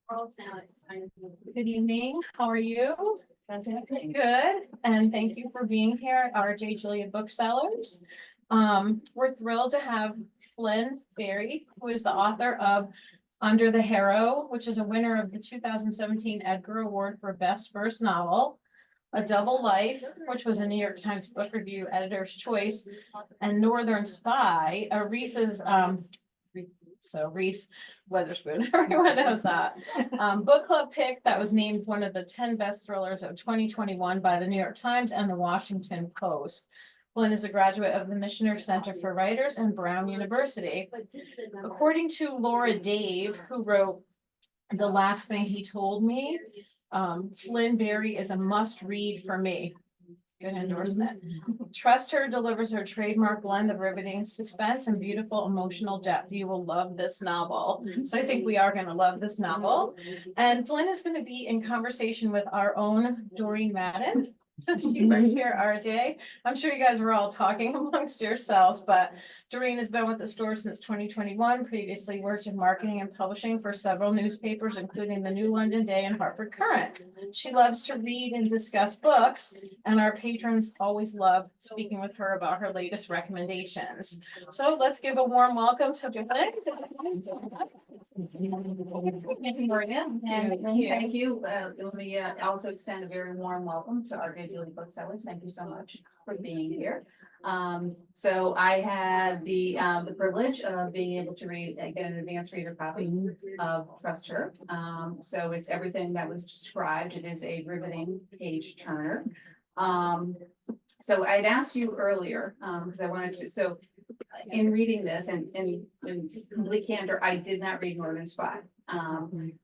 Good evening. How are you? Good. And thank you for being here at RJ Julia Booksellers. We're thrilled to have Flynn Berry, who is the author of Under the Harrow, which is a winner of the 2017 Edgar Award for Best First Novel. A Double Life, which was a New York Times Book Review Editor's Choice, and Northern Spy, Reese's, Reese Witherspoon, everyone knows that. Book club pick that was named one of the 10 best thrillers of 2021 by the New York Times and the Washington Post. Flynn is a graduate of the Missioner Center for Writers and Brown University. According to Laura Dave, who wrote The Last Thing He Told Me, Flynn Berry is a must-read for me. Good endorsement. Trust Her delivers her trademark blend of riveting suspense and beautiful emotional depth. You will love this novel. So I think we are going to love this novel. And Flynn is going to be in conversation with our own Doreen Madden. She works here at RJ. I'm sure you guys are all talking amongst yourselves, but Doreen has been with the store since 2021, previously worked in marketing and publishing for several newspapers, including the New London Day and Hartford Courant. She loves to read and discuss books, and our patrons always love speaking with her about her latest recommendations. So let's give a warm welcome to Flynn. Thank you. Let me also extend a very warm welcome to our Julie Booksellers. Thank you so much for being here. So I had the privilege of being able to get an advanced reader copy of Trust Her. So it's everything that was described. It is a riveting page turner. So I'd asked you earlier, because I wanted to, in reading this and in complete candor, I did not read Northern Spy.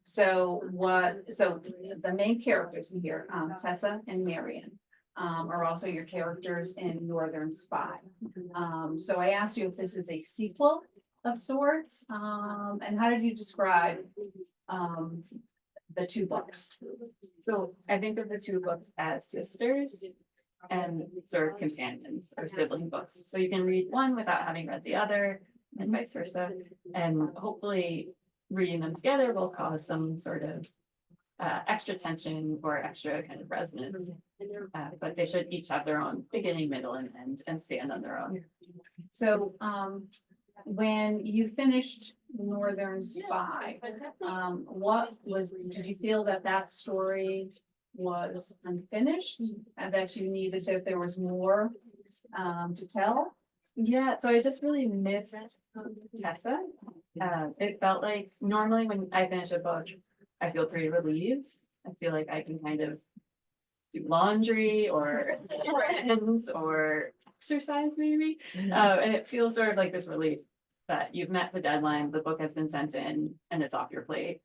So the main characters in here, Tessa and Marion, are also your characters in Northern Spy. So I asked you if this is a sequel of sorts, and how did you describe the two books? So I think of the two books as sisters and sort of companions or sibling books. So you can read one without having read the other and vice versa. And hopefully reading them together will cause some sort of extra tension or extra kind of resonance. But they should each have their own beginning, middle, and end and stand on their own. So when you finished Northern Spy, did you feel that story was unfinished and that you needed, if there was more to tell? Yeah, so I just really missed Tessa. It felt like normally when I finish a book, I feel pretty relieved. I feel like I can kind of do laundry or errands or exercise maybe. And it feels sort of like this relief that you've met the deadline, the book has been sent in and it's off your plate.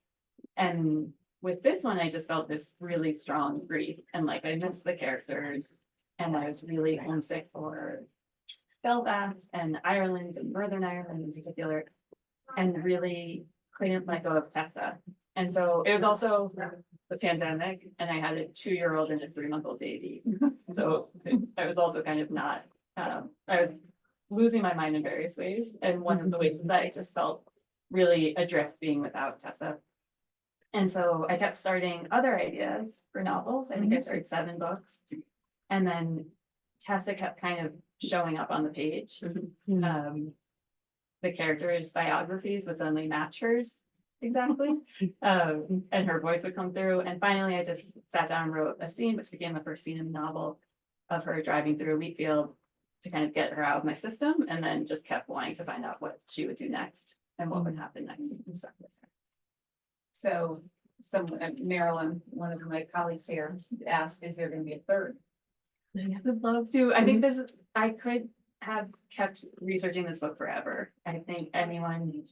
And with this one, I just felt this really strong grief and like I missed the characters and I was really homesick for Belfast and Ireland and Northern Ireland in particular, and really couldn't let go of Tessa. And so it was also the pandemic and I had a 2-year-old and a 3-month-old baby. So I was also kind of not, I was losing my mind in various ways. And one of the ways is that I just felt really adrift being without Tessa. And so I kept starting other ideas for novels. I think I started 7 books. And then Tessa kept kind of showing up on the page. The characters' biographies would suddenly match hers exactly. And her voice would come through. And finally, I just sat down and wrote a scene, which became the first scene in the novel of her driving through a wheat field to kind of get her out of my system. And then just kept wanting to find out what she would do next and what would happen next and stuff like that. So Marilyn, one of my colleagues here, asked, is there going to be a third? I would love to. I think I could have kept researching this book forever. I think anyone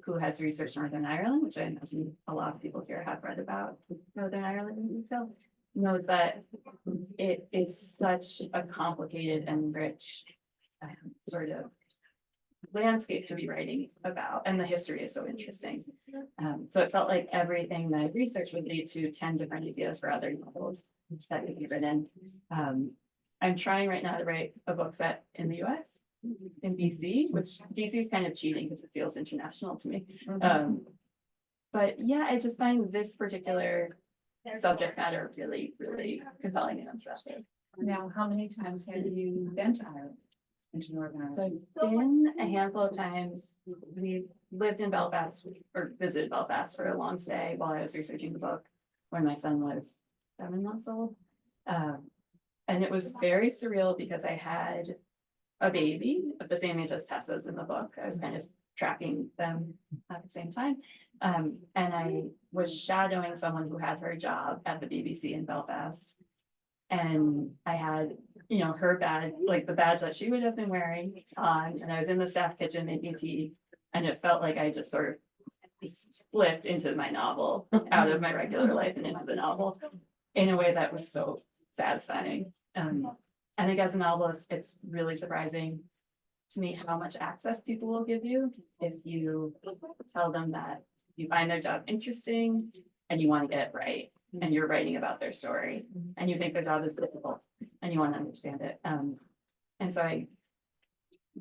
who has researched Northern Ireland, which I imagine a lot of people here have read about Northern Ireland in detail, knows that it is such a complicated and rich sort of landscape to be writing about, and the history is so interesting. So it felt like everything that I researched would lead to 10 different ideas for other novels that could be written. I'm trying right now to write a book set in the US, in DC, which DC is kind of cheating because it feels international to me. But yeah, I just find this particular subject matter really, really compelling and obsessive. Now, how many times have you been to Ireland? Into Northern Ireland? So I've been a handful of times. We lived in Belfast or visited Belfast for a long stay while I was researching the book when my son was 7 months old. And it was very surreal because I had a baby at the same age as Tessa's in the book. I was kind of tracking them at the same time. And I was shadowing someone who had her job at the BBC in Belfast. And I had, you know, her badge, like the badge that she would have been wearing on, and I was in the staff kitchen making tea. And it felt like I just sort of flipped into my novel, out of my regular life and into the novel in a way that was so satisfying. I think as a novelist, it's really surprising to me how much access people will give you if you tell them that you find their job interesting and you want to get it right. And you're writing about their story and you think their job is difficult and you want to understand it. And so I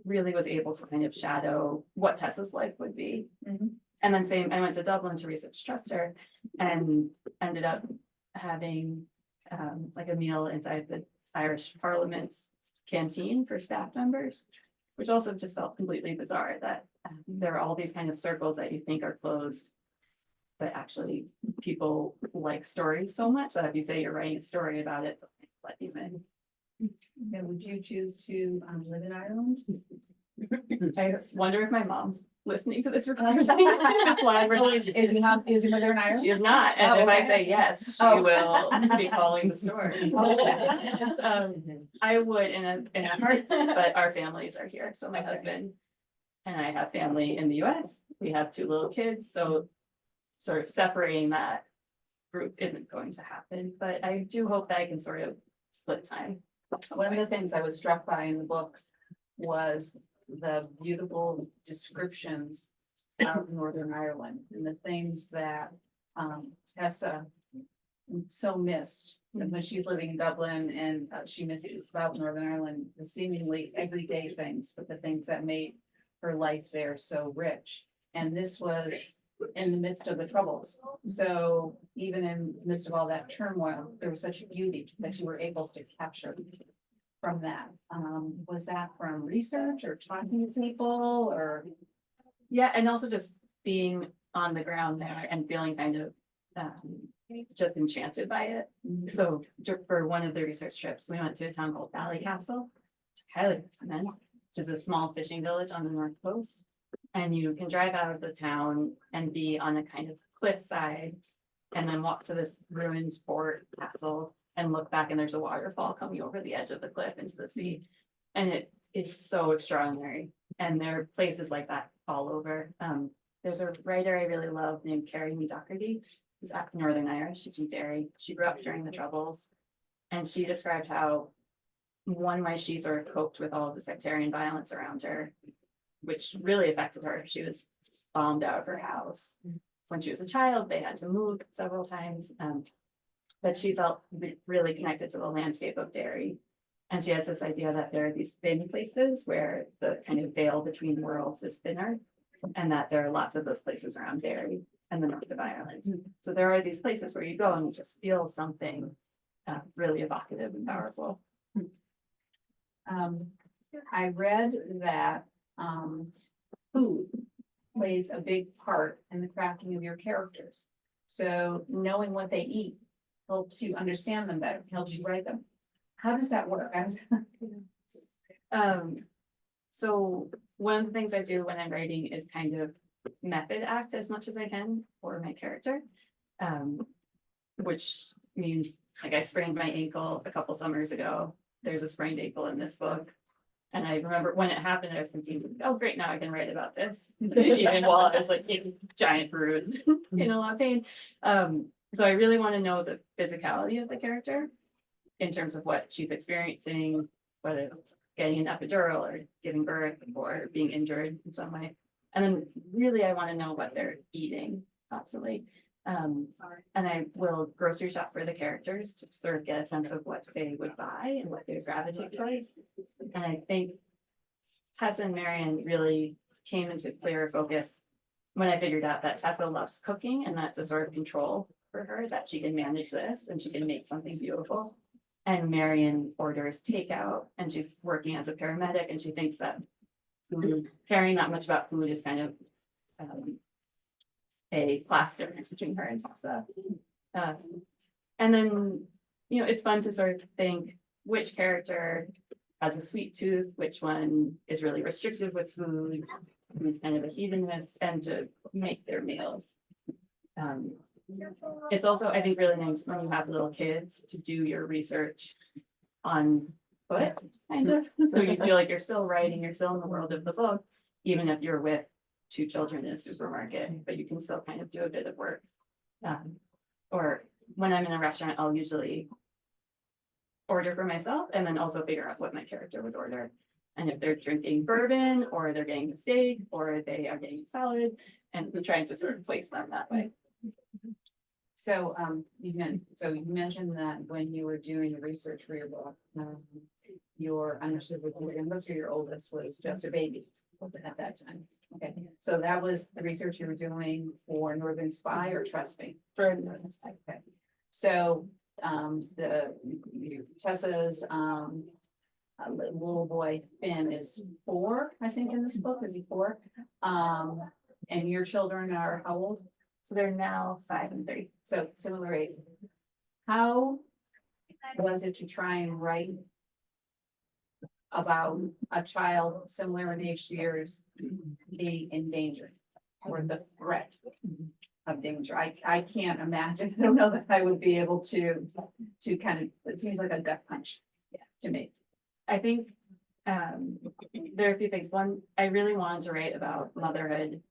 really was able to kind of shadow what Tessa's life would be. And then I went to Dublin to research Truster and ended up having like a meal inside the Irish Parliament's canteen for staff members, which also just felt completely bizarre that there are all these kind of circles that you think are closed. But actually, people like stories so much that if you say you're writing a story about it, they'll let you in. And would you choose to live in Ireland? I wonder if my mom's listening to this recording. Is Is your mother in Ireland? She is not, and Oh, if I okay. say yes, she Oh. will be calling the story. I would in a heartbeat, but our families are here, so my Okay. husband and I have family in the US. We have 2 little kids, so sort of separating that group isn't going to happen, but I do hope that I can sort of split time. One of the things I was struck by in the book was the beautiful descriptions of Northern Ireland and the things that Tessa so missed. And when she's living in Dublin and she misses about Northern Ireland, the seemingly everyday things, but the things that made her life there so rich. And this was in the midst of the troubles. So even in the midst of all that turmoil, there was such beauty that you were able to capture from that. Was that from research or talking to people or? Yeah, and also just being on the ground there and feeling kind of just enchanted by it. So for one of the research trips, we went to a town called Ballycastle, which I highly recommend, which is a small fishing village on the north coast. And you can drive out of the town and be on a kind of cliffside and then walk to this ruined fort castle and look back and there's a waterfall coming over the edge of the cliff into the sea. And it is so extraordinary. And there are places like that all over. There's a writer I really love named Carrie Doherty, who's Northern Irish. She's from Derry. She grew up during the Troubles. And she described how one way she sort of coped with all of the sectarian violence around her, which really affected her. She was bombed out of her house. When she was a child, they had to move several times. But she felt really connected to the landscape of Derry. And she has this idea that there are these thin places where the kind of veil between worlds is thinner, and that there are lots of those places around Derry and the north of Ireland. So there are these places where you go and you just feel something really evocative and powerful. I read that food plays a big part in the crafting of your characters. So knowing what they eat helps you understand them better, helps you write them. How does that work? So one of the things I do when I'm writing is kind of method act as much as I can for my character. Which means like I sprained my ankle a couple summers ago. There's a sprained ankle in this book. And I remember when it happened, I was thinking, oh, great, now I can write about this. Even while I was like in giant bruise, in a lot of pain. So I really want to know the physicality of the character in terms of what she's experiencing, whether it's getting an epidural or giving birth or being injured in some way. And then really, I want to know what they're eating constantly. And I will grocery shop for the characters to sort of get a sense of what they would buy and what they would gravitate towards. And I think Tessa and Marion really came into clearer focus when I figured out that Tessa loves cooking and that's a sort of control for her, that she can manage this and she can make something beautiful. And Marion orders takeout and she's working as a paramedic and she thinks that caring that much about food is kind of a class difference between her and Tessa. And then, you know, it's fun to sort of think which character has a sweet tooth, which one is really restrictive with food, who's kind of a hedonist, and to make their meals. It's also, I think, really nice when you have little kids to do your research on foot, kind of. So you feel like you're still writing, you're still in the world of the book, even if you're with 2 children in a supermarket, but you can still kind of do a bit of work. Or when I'm in a restaurant, I'll usually order for myself and then also figure out what my character would order. And if they're drinking bourbon or they're getting a steak or they are getting salad, and we're trying to sort of place them that way. So, you mentioned that when you were doing the research for your book, your understood youngest or your oldest was just a baby at that time. Okay, so that was the research you were doing for Northern Spy or Trust Me? For Northern Spy. Okay, so, Tessa's, little boy Finn is 4, I think, in this book. Is he 4? And your children are how old? So they're now 5 and 3. So similar age. How was it to try and write about a child similar in age to yours being in danger or the threat of danger? I can't imagine. I don't know that I would be able to kind of, it seems like a gut punch to me. I think there are a few things. One, I really wanted to write about motherhood,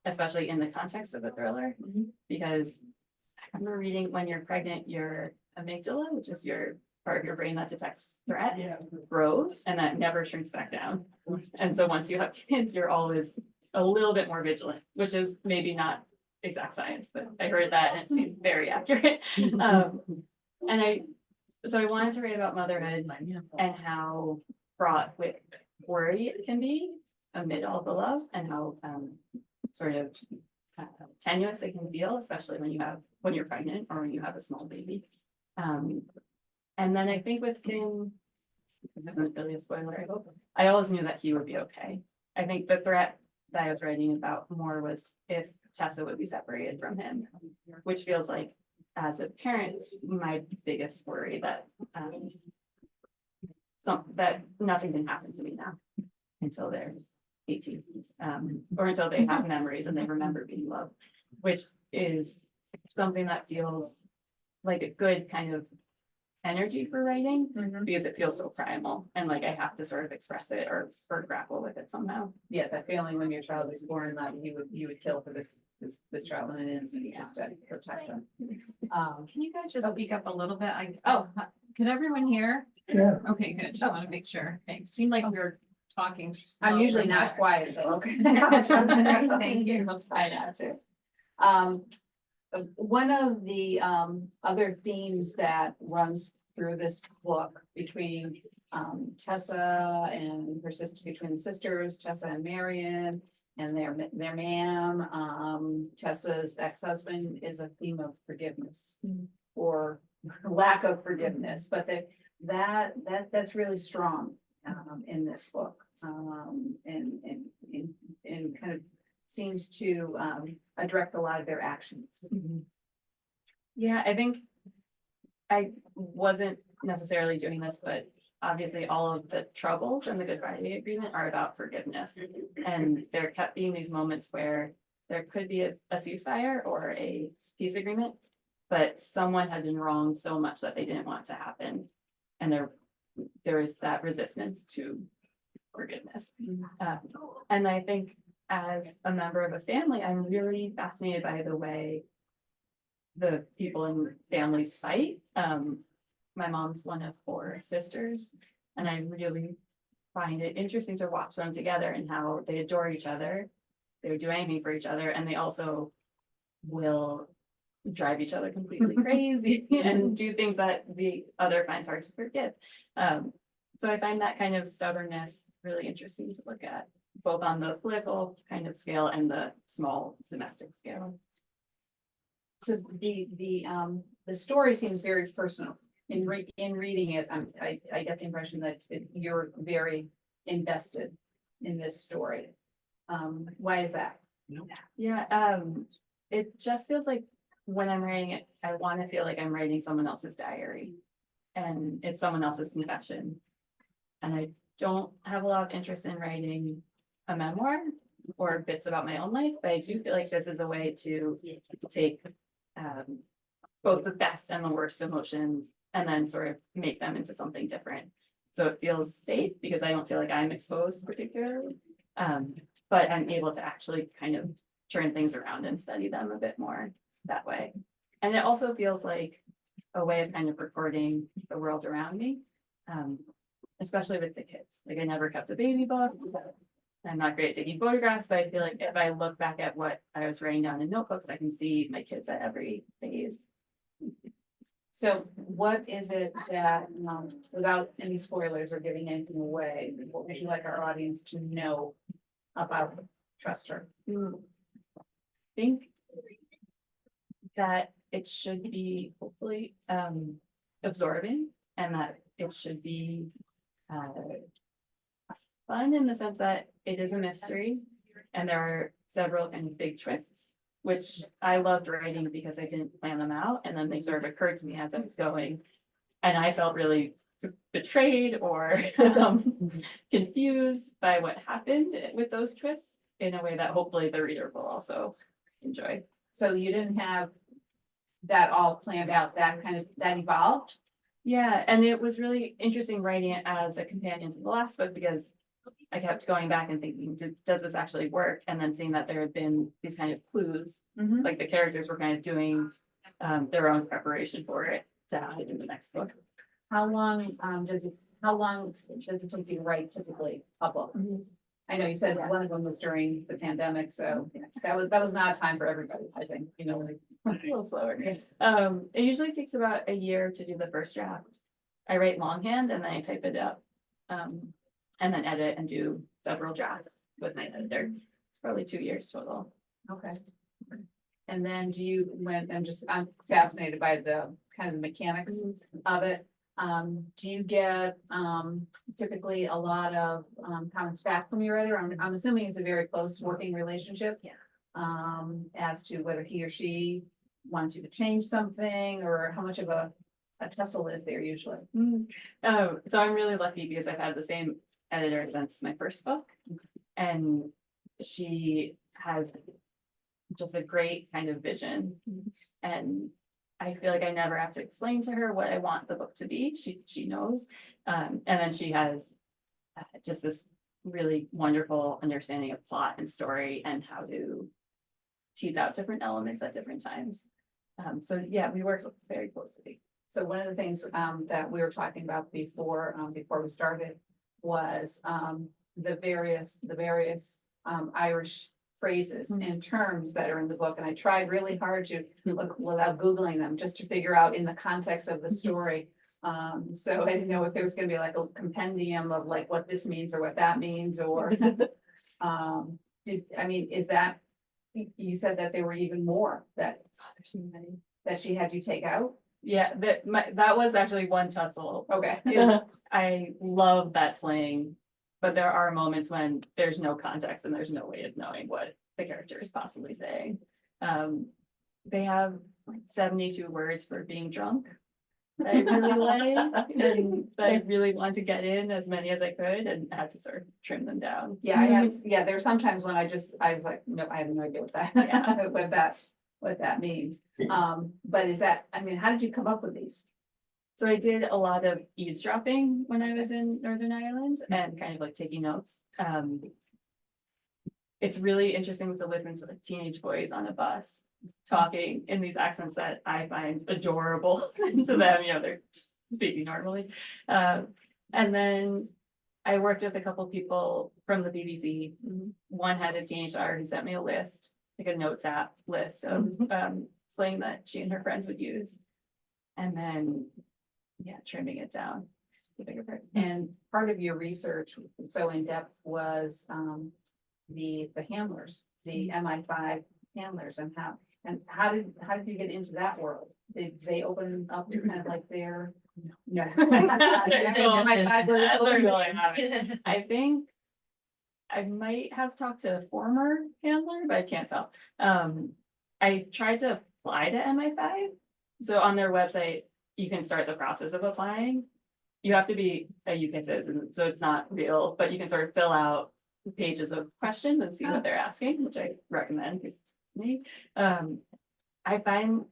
especially in the context of a thriller, because I remember reading when you're pregnant, your amygdala, which is your part of your brain that detects threat, grows and that never shrinks back down. And so once you have kids, you're always a little bit more vigilant, which is maybe not exact science, but I heard that and it seemed very accurate. So I wanted to write about motherhood and how fraught with worry it can be amid all the love, and how sort of tenuous it can feel, especially when you're pregnant or when you have a small baby. And then I think with Finn, this isn't really a spoiler, I hope, I always knew that he would be okay. I think the threat that I was writing about more was if Tessa would be separated from him, which feels like, as a parent, my biggest worry that that nothing can happen to me now until they're 18, or until they have memories and they remember being loved, which is something that feels like a good kind of energy for writing, because it feels so primal and like I have to sort of express it or grapple with it somehow. Yeah, that feeling when your child is born, that you would kill for this child, and it is just to protect them. Can you guys just speak up a little bit? Can everyone hear? Yeah. Okay, good. Just want to make sure. Thanks. Seemed like we were talking. I'm slow usually or not whatever. quiet, so okay. Thank you. I'll try not to. One of the other themes that runs through this book between Tessa and her sister, between the sisters, Tessa and Marion, and their ma'am, Tessa's ex-husband, is a theme of forgiveness or lack of forgiveness, but that's really strong in this book, and kind of seems to direct a lot of their actions. Yeah, I think I wasn't necessarily doing this, but obviously all of the troubles and the Good Friday Agreement are about forgiveness. And there kept being these moments where there could be a ceasefire or a peace agreement, but someone had been wronged so much that they didn't want it to happen. And there is that resistance to forgiveness. And I think as a member of a family, I'm really fascinated by the way the people in families fight. My mom's one of 4 sisters, and I really find it interesting to watch them together and how they adore each other. They would do anything for each other, and they also will drive each other completely crazy and do things that the other finds hard to forgive. So I find that kind of stubbornness really interesting to look at. both on the political kind of scale and the small domestic scale. So the story seems very personal. In reading it, I get the impression that you're very invested in this story. Why is that? Yeah, it just feels like when I'm writing it, I want to feel like I'm writing someone else's diary. And it's someone else's confession. And I don't have a lot of interest in writing a memoir or bits about my own life, but I do feel like this is a way to take both the best and the worst emotions and then sort of make them into something different. So it feels safe because I don't feel like I'm exposed particularly. But I'm able to actually kind of turn things around and study them a bit more that way. And it also feels like a way of kind of recording the world around me, especially with the kids. Like I never kept a baby book. I'm not great at taking photographs, but I feel like if I look back at what I was writing down in notebooks, I can see my kids at every phase. So what is it that, without any spoilers or giving anything away, what would you like our audience to know about Trust Her? I think that it should be hopefully absorbing and that it should be fun in the sense that it is a mystery and there are several kind of big twists, which I loved writing because I didn't plan them out and then they sort of occurred to me as I was going. And I felt really betrayed or confused by what happened with those twists in a way that hopefully the reader will also enjoy. So you didn't have that all planned out, that evolved? Yeah, and it was really interesting writing it as a companion to the last book because I kept going back and thinking, does this actually work? And then seeing that there had been these kind of clues, like the characters were kind of doing their own preparation for it to happen in the next book. How long does it take you to write typically a book? I know you said one of them was during the pandemic, so that was not a time for everybody, I think, like. A little slower. It usually takes about a year to do the first draft. I write longhand and then I type it up. And then edit and do several drafts with my editor. It's probably 2 years total. Okay. And then I'm fascinated by the kind of the mechanics of it. Do you get typically a lot of comments back from your editor? I'm assuming it's a very close working relationship. Yeah. As to whether he or she wants you to change something or how much of a tussle is there usually? So I'm really lucky because I've had the same editor since my first book. And she has just a great kind of vision. And I feel like I never have to explain to her what I want the book to be. She knows. And then she has just this really wonderful understanding of plot and story and how to tease out different elements at different times. So yeah, we work very closely. So one of the things that we were talking about before we started was the various Irish phrases and terms that are in the book. And I tried really hard to look without Googling them, just to figure out in the context of the story. So I didn't know if there was gonna be like a compendium of like what this means or what that means, or is that, you said that there were even more that There's so many. that she had you take out? Yeah, that was actually one tussle. Okay. I love that slang, but there are moments when there's no context and there's no way of knowing what the character is possibly saying. They have 72 words for being drunk that I really like, and I really want to get in as many as I could and had to sort of trim them down. Yeah, there's sometimes when I was like, no, I have no idea what that, what that means. But is that, how did you come up with these? So I did a lot of eavesdropping when I was in Northern Ireland and kind of like taking notes. It's really interesting to listen to like teenage boys on a bus talking in these accents that I find adorable to them. They're speaking normally. And then I worked with a couple people from the BBC. One had a teenage daughter who sent me a list, like a notes app list of slang that she and her friends would use. And then, trimming it down. the bigger part. And part of your research, so in depth, was the handlers, the MI5 handlers, and how did you get into that world? Did they open up kind of like their? No. MI5 was open. I think I might have talked to a former handler, but I can't tell. I tried to apply to MI5. So on their website, you can start the process of applying. You have to be a UK citizen, so it's not real, but you can sort of fill out pages of questions and see what they're asking, which I recommend because it's me. I find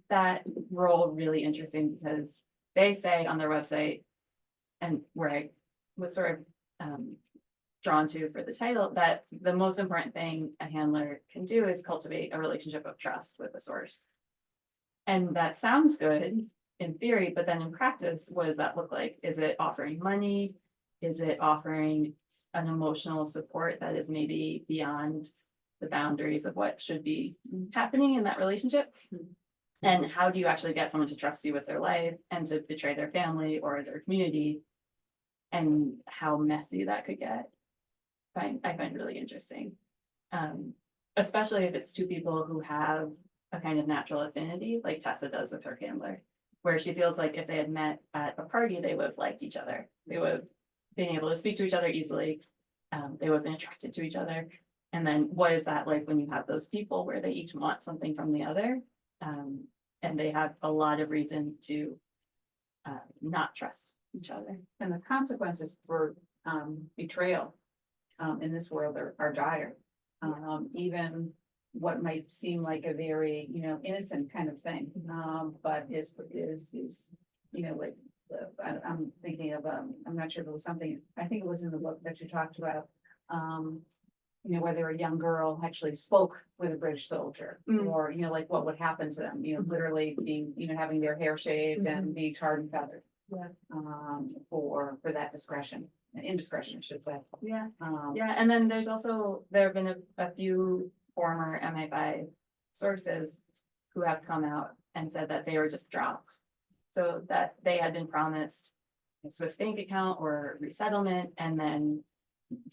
that role really interesting because they say on their website, and where I was sort of drawn to for the title, that the most important thing a handler can do is cultivate a relationship of trust with the source. And that sounds good in theory, but then in practice, what does that look like? Is it offering money? Is it offering an emotional support that is maybe beyond the boundaries of what should be happening in that relationship? And how do you actually get someone to trust you with their life and to betray their family or their community? And how messy that could get, I find really interesting. Especially if it's two people who have a kind of natural affinity, like Tessa does with her handler, where she feels like if they had met at a party, they would have liked each other. They would have been able to speak to each other easily. They would have been attracted to each other. And then what is that like when you have those people where they each want something from the other? And they have a lot of reason to not trust each other. And the consequences for betrayal in this world are dire. Even what might seem like a very, innocent kind of thing, but is, like, I'm thinking of, I'm not sure if it was something, I think it was in the book that you talked about, whether a young girl actually spoke with a British soldier, or, like what would happen to them, literally being, having their hair shaved and being tarred and feathered. Yeah. For that indiscretion, I should say. Yeah. Yeah, and then there have been a few former MI5 sources who have come out and said that they were just dropped. So that they had been promised a Swiss bank account or resettlement, and then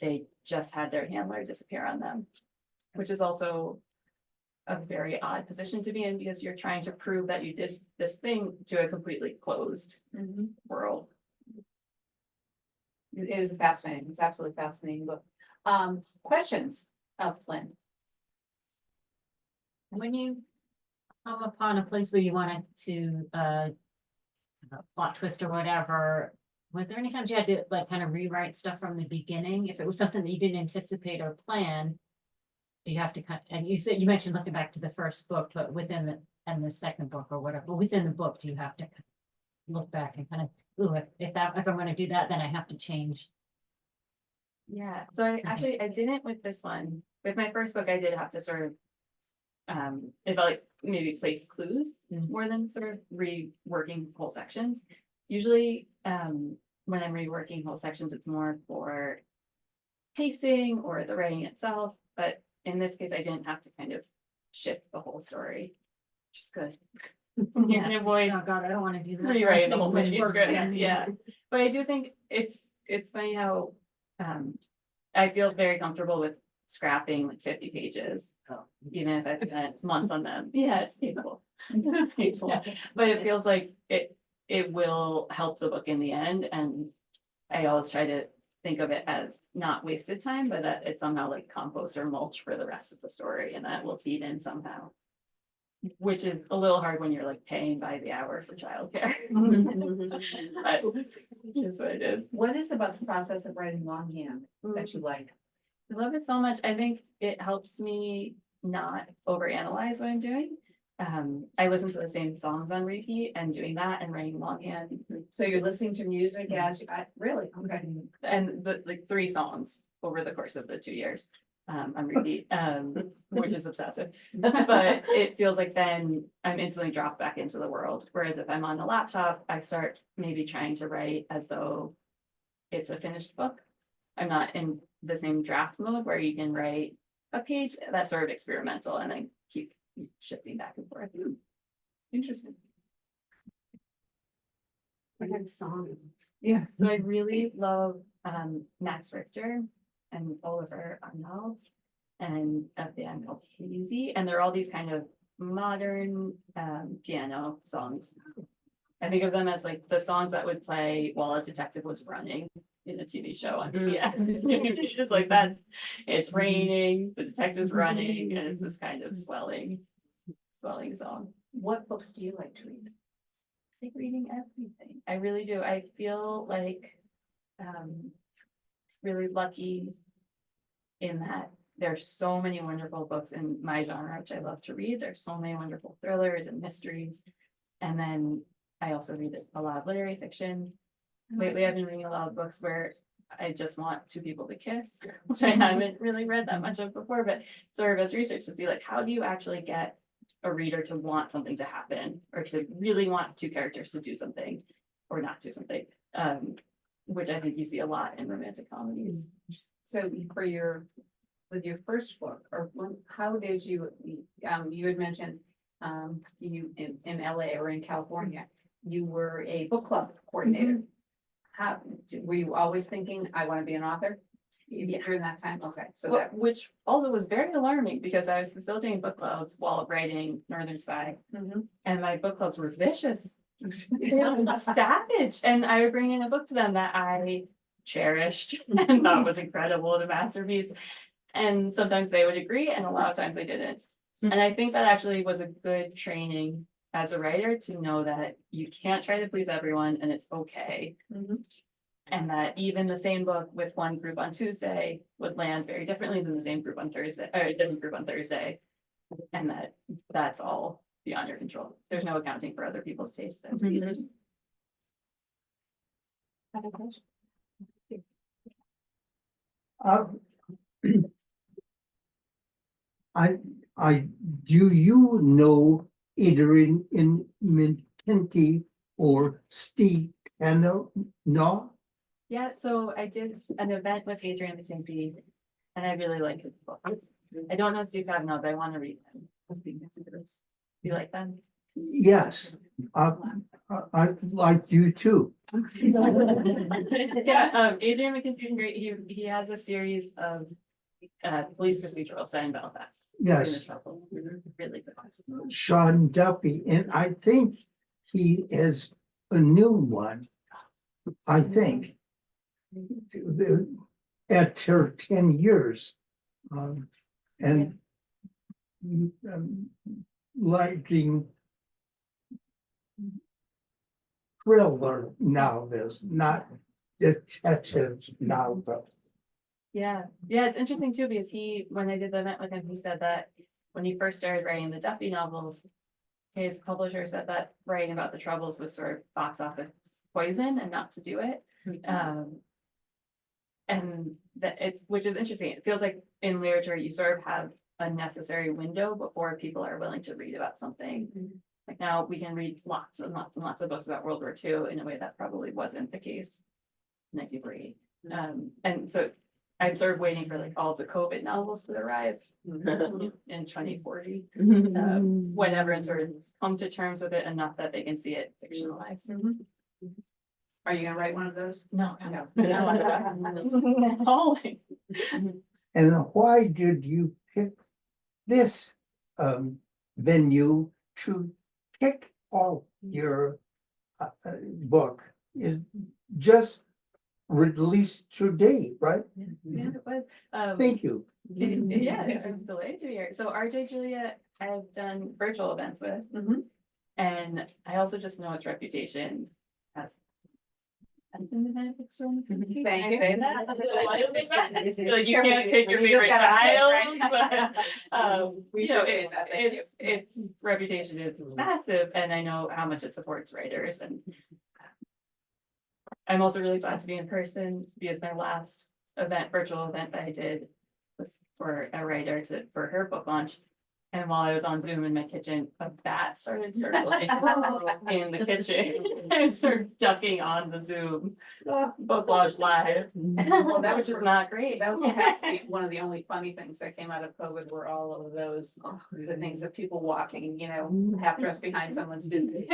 they just had their handler disappear on them, which is also a very odd position to be in because you're trying to prove that you did this thing to a completely closed world. It is fascinating. It's absolutely fascinating book. Questions of Flynn? When you come upon a place where you wanted to plot twist or whatever, was there any times you had to like kind of rewrite stuff from the beginning? If it was something that you didn't anticipate or plan, do you have to and you mentioned looking back to the first book, but within the second book or whatever, but within the book, do you have to look back and kind of, ooh, if I'm going to do that, then I have to change? Yeah, so I didn't with this one. With my first book, I did have to sort of it felt like maybe place clues more than sort of reworking whole sections. Usually when I'm reworking whole sections, it's more for pacing or the writing itself, but in this case I didn't have to kind of shift the whole story, which is good. You can avoid, Oh God, I don't want to do that. rewriting the whole manuscript. Yeah, but I do think it's funny how I feel very comfortable with scrapping like 50 pages, even if I spent months on them. Yeah, it's painful. It's painful, but it feels like it will help the book in the end. And I always try to think of it as not wasted time, but that it's somehow like compost or mulch for the rest of the story, and that will feed in somehow. Which is a little hard when you're like paying by the hour for childcare. But it's what it is. What is about the process of writing longhand that you like? I love it so much. I think it helps me not overanalyze what I'm doing. I listen to the same songs on repeat, and doing that and writing longhand. So you're listening to music as you, really? Okay. And like 3 songs over the course of the 2 years on repeat, which is obsessive. But it feels like then I'm instantly dropped back into the world. Whereas if I'm on a laptop, I start maybe trying to write as though it's a finished book. I'm not in the same draft mode where you can write a page. That's sort of experimental, and then keep shifting back and forth. Interesting. favorite songs. Yeah. So I really love Max Richter and Oliver Arnold and a band called Hazy, and they're all these kind of modern piano songs. I think of them as like the songs that would play while a detective was running in a TV show on PBS. It's like it's raining, the detective's running, and it's this kind of swelling song. What books do you like to read? I like reading everything. I really do. I feel like really lucky in that there's so many wonderful books in my genre, which I love to read. There's so many wonderful thrillers and mysteries. And then I also read a lot of literary fiction. Lately, I've been reading a lot of books where I just want two people to kiss, which I haven't really read that much of before, but sort of as research to see like, how do you actually get a reader to want something to happen or to really want two characters to do something or not do something, which I think you see a lot in romantic comedies. So with your first book, how did you had mentioned, you in LA or in California, you were a book club coordinator. Were you always thinking, I want to be an author? During that time? Okay, so Which also was very alarming because I was facilitating book clubs while writing Northern Spy, and my book clubs were vicious. Savage. And I would bring in a book to them that I cherished and thought was incredible and a masterpiece. And sometimes they would agree, and a lot of times they didn't. And I think that actually was a good training as a writer to know that you can't try to please everyone and it's okay. And that even the same book with one group on Tuesday would land very differently than the same group on Thursday, or a different group on Thursday. And that's all beyond your control. There's no accounting for other people's tastes as readers. Do you know either in Mintinti or Steve no? Yeah, so I did an event with Adrian Macinty, and I really like his book. I don't know Steve Cavanaugh, but I want to read them. Do you like them? Yes, I like you too. Yeah, Adrian McKenzie is great. He has a series of police procedural set in Belfast. Yes. Really good. Sean Duffy, and I think he has a new one. I think after 10 years, and liking thriller novels, not detective novels. Yeah, it's interesting too, because when I did the event with him, he said that when he first started writing the Duffy novels, his publisher said that writing about the Troubles was sort of box office poison and not to do it. And that which is interesting. It feels like in literature, you sort of have a necessary window before people are willing to read about something. Like now we can read lots and lots and lots of books about World War II in a way that probably wasn't the case in 1940. And so I'm sort of waiting for like all of the COVID novels to arrive in 2040, whenever, and sort of come to terms with it enough that they can see it fictionalized. are you gonna write one of those? No. And why did you pick this venue to kick off your book? Is just released today, right? Yeah, it was. Thank you. Yeah, I'm delighted to be here. So RJ Julia, I've done virtual events with, and I also just know its reputation as an independent bookstore in the community. Thank you. Can I say that? I feel like you can't pick your favorite child, but We you know, appreciate that. Thank you. its reputation is massive, and I know how much it supports writers, and I'm also really glad to be in person because my last virtual event that I did was for a writer for her book launch. And while I was on Zoom in my kitchen, a bat started circling in the kitchen. I started ducking on the Zoom book launch live. Well, that Which was is not great. That was perhaps one of the only funny things that came out of COVID were all of those, the things of people walking, you know, half dressed behind someone's business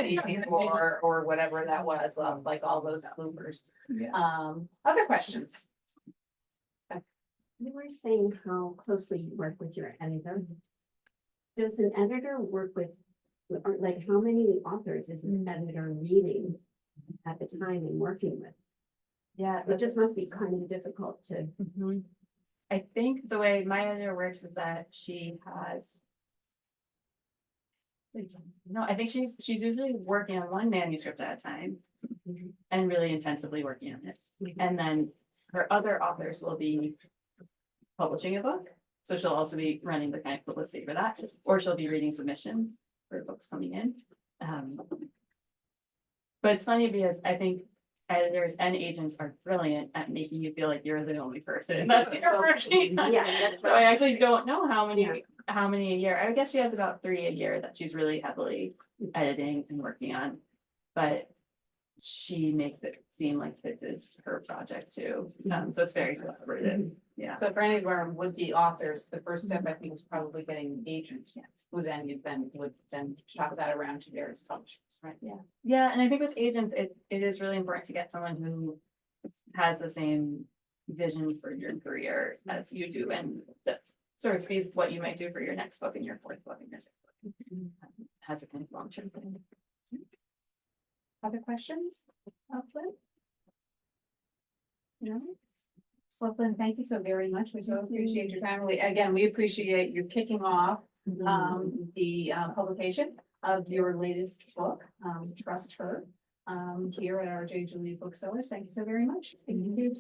or whatever that was, like all those bloopers. Other questions? You were saying how closely you work with your editor. Does an editor work with, or like, how many authors is an editor reading at the time and working with? Yeah, It just must be kind of difficult to. Mhm. I think the way my editor works is that she has. No, I think she's usually working on one manuscript at a time. And really intensively working on it. And then her other authors will be publishing a book. So she'll also be running the kind of publicity for that, or she'll be reading submissions for books coming in. But it's funny because I think editors and agents are brilliant at making you feel like you're the only person that you're working on. Yeah. So I actually don't know how many a year. I guess she has about 3 a year that she's really heavily editing and working on. But she makes it seem like this is her project too. So it's very collaborative. Yeah. So for any of our would-be authors, the first step I think is probably getting an agent, who then would then shop that around to various publishers, right? Yeah. Yeah, and I think with agents, it is really important to get someone who has the same vision for your career as you do and that sort of sees what you might do for your next book and your fourth book and your fifth book. Has a kind of long-term thing. Other questions? Flynn? No? Well, Flynn, thank you so very much. We so appreciate your time. We appreciate you kicking off the publication of your latest book, Trust Her, here at our J. Julie Booksellers. Thank you so very much. Thank you.